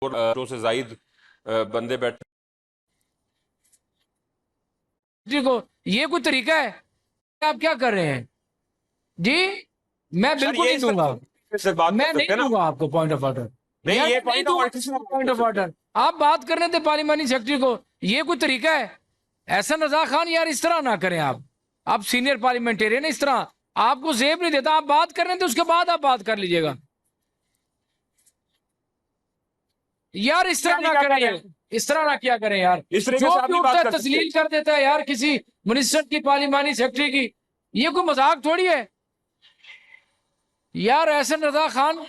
और से जायद बंदे बैठे। को ये कोई तरीका है? आप क्या कर रहे हैं जी? मैं बिल्कुल नहीं दूंगा, मैं नहीं दूंगा आपको पॉइंट ऑफ ऑर्डर। नहीं, ये पॉइंट ऑफ ऑर्डर आप बात करने थे पार्लिमानी सेक्रेटरी को, ये कोई तरीका है? एहसन रजा खान यार इस तरह ना करें आप सीनियर पार्लियामेंटेरियन, इस तरह आपको जेब नहीं देता। आप बात करने थे उसके बाद आप बात कर लीजिएगा यार, इस तरह ना करें यार, इस तरह ना क्या करें यार। जो भी उठता है तस्लील कर देता है यार किसी मिनिस्टर की, पार्लिमानी सेक्रेटरी की, ये कोई मजाक थोड़ी है यार। एहसन रजा खान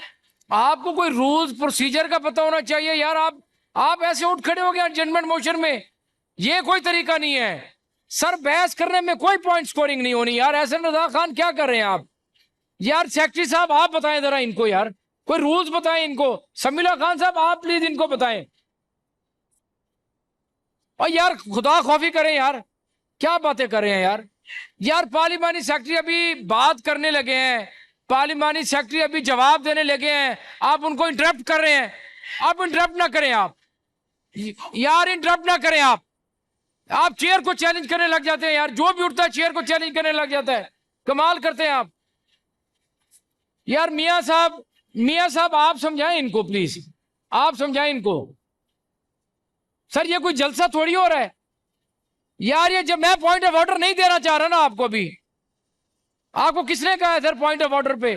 आपको कोई रूल्स प्रोसीजर का पता होना चाहिए यार। आप ऐसे उठ खड़े हो गए एडजमेंट मोशन में, ये कोई तरीका नहीं है सर। बहस करने में कोई पॉइंट स्कोरिंग नहीं होनी यार। एहसन रजा खान क्या कर रहे हैं आप यार? सेक्रेटरी साहब आप बताएं जरा इनको यार, कोई रूल्स बताएं इनको। समीला खान साहब आप प्लीज इनको बताएं। और यार खुदा खौफी करें यार, क्या बातें कर रहे हैं यार। यार पार्लिमानी सेक्रेटरी अभी बात करने लगे हैं, पार्लिमानी सेक्रेटरी अभी जवाब देने लगे हैं, आप उनको इंटरप्ट कर रहे हैं। आप इंटरप्ट ना करें आप यार, इंटरप्ट ना करें आप चेयर को चैलेंज करने लग जाते हैं यार। जो भी उठता है चेयर को चैलेंज करने लग जाता है, कमाल करते हैं आप यार। मियां साहब आप समझाएं इनको प्लीज, आप समझाएं इनको। सर ये कोई जलसा थोड़ी हो रहा है यार। ये जब मैं पॉइंट ऑफ ऑर्डर नहीं देना चाह रहा ना आपको, भी आपको किसने कहा है सर पॉइंट ऑफ ऑर्डर पे?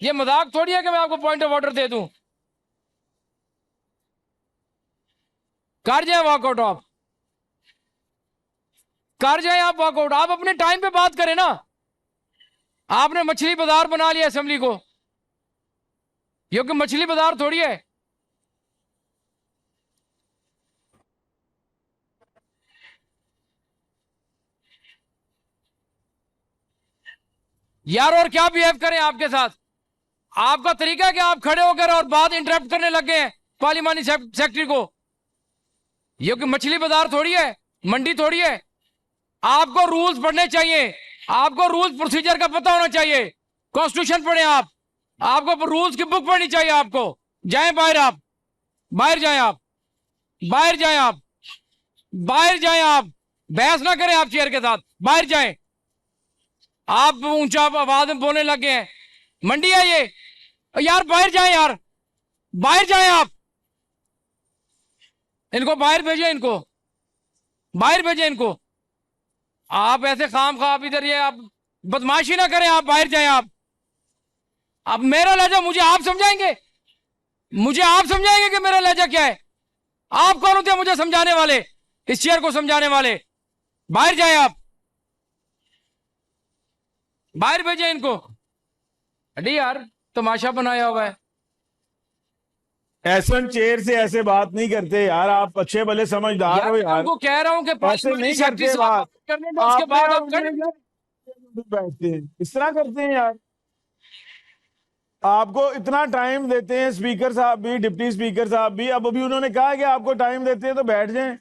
ये मजाक थोड़ी है कि मैं आपको पॉइंट ऑफ ऑर्डर दे दूं। कर जाए वॉकआउट, आप कर जाए आप वॉकआउट। आप अपने टाइम पे बात करें ना। आपने मछली बाजार बना लिया असेंबली को, ये कोई मछली बाजार थोड़ी है यार। और क्या बिहेव करें आपके साथ? आपका तरीका है कि आप खड़े होकर और बात इंटरप्ट करने लग गए हैं पार्लिमानी सेक्रेटरी को। ये कोई मछली बाजार थोड़ी है, मंडी थोड़ी है। आपको रूल्स पढ़ने चाहिए, आपको रूल्स प्रोसीजर का पता होना चाहिए। कॉन्स्टिट्यूशन पढ़े आप, आपको रूल्स की बुक पढ़नी चाहिए आपको। जाएं बाहर, आप बाहर जाएं, आप बाहर जाएं, आप बाहर जाएं। आप बहस ना करें आप चेयर के साथ, बाहर जाएं। आप ऊंचा आवाज में बोलने लगे हैं, मंडी है ये यार। बाहर जाएं यार, बाहर जाएं आप। इनको बाहर भेजें, इनको बाहर भेजें इनको। आप ऐसे खाम खा आप इधर ये आप बदमाशी ना करें, आप बाहर जाएं आप। अब मेरा लहजा मुझे आप समझाएंगे, मुझे आप समझाएंगे कि मेरा लहजा क्या है? आप कौन होते हैं मुझे समझाने वाले, इस चेयर को समझाने वाले? बाहर जाएं आप, बाहर भेजें इनको। अरे यार तमाशा बनाया हुआ है। एहसन चेयर से ऐसे बात नहीं करते यार, आप अच्छे भले समझदार हो यार। उनको कह रहा हूं कि ऐसे नहीं करते बात, करने दो, उसके बाद आप बैठते हैं इस तरह करते हैं यार। आपको इतना टाइम देते हैं स्पीकर साहब भी, डिप्टी स्पीकर साहब भी। अब अभी उन्होंने कहा कि आपको टाइम देते हैं तो बैठ जाएं।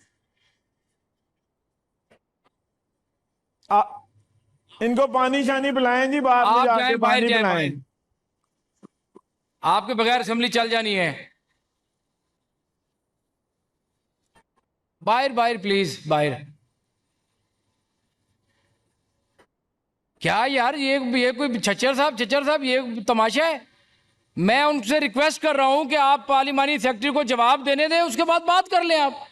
इनको पानी शानी पिलाएं जी, बाद में जाके पानी पिलाएं। आपके बगैर असेंबली चल जानी है। बाहर बाहर प्लीज, बाहर। क्या यार ये कोई छच्चर साहब ये तमाशा है। मैं उनसे रिक्वेस्ट कर रहा हूं कि आप पार्लिमानी सेक्रेटरी को जवाब देने दें, उसके बाद बात कर लें आप।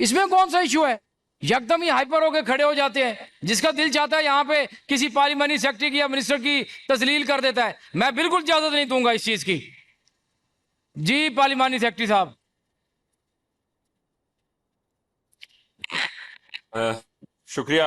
इसमें कौन सा इशू है? यकदम ही हाइपर होकर खड़े हो जाते हैं, जिसका दिल चाहता है यहां पे किसी पार्लिमानी सेक्रेटरी की या मिनिस्टर की तस्लील कर देता है। मैं बिल्कुल इजाजत नहीं दूंगा इस चीज की जी। पार्लिमानी सेक्रेटरी साहब शुक्रिया।